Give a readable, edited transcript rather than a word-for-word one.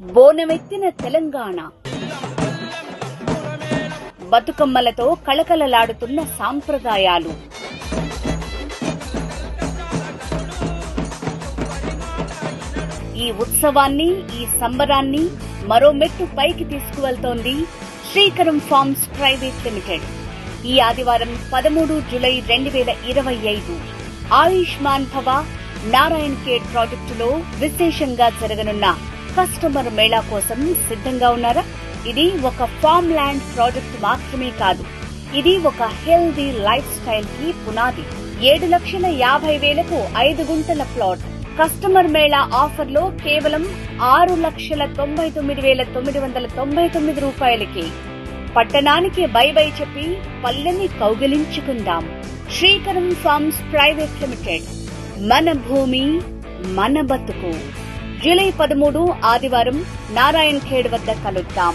బోనమెత్తిన తెలంగాణ, బతుకమ్మలతో కళకళలాడుతున్న సాంప్రదాయాలు, ఈ ఉత్సవాన్ని, ఈ సంబరాన్ని మరో మెట్టు పైకి తీసుకువెళ్తోంది శ్రీకరం ఫార్మ్స్ ప్రైవేట్ లిమిటెడ్. ఈ ఆదివారం 13 జూలై 2025 ఆయుష్మాన్ భవ నారాయణ్ ఖేడ్ ప్రాజెక్టులో విశేషంగా జరగనున్న కస్టమర్ మేళా కోసం సిద్ధంగా ఉన్నారా? ఇది ఒక ఫార్మ్ ల్యాండ్ ప్రాజెక్టు మాత్రమే కాదు, ఇది ఒక హెల్దీ లైఫ్ స్టైల్ కి పునాది. 7,50,000కు 5 గుంటల ప్లాట్. కస్టమర్ మేళా ఆఫర్ లో కేవలం 6,99,999 రూపాయలకి పట్టణానికి బై బై చెప్పి పల్లెని కౌగిలించుకుందాం. Srikaram farms private limited. మన భూమి మన బతుకు. జూలై 13 ఆదివారం నారాయణ్ ఖేడ్ వద్ద కలుద్దాం.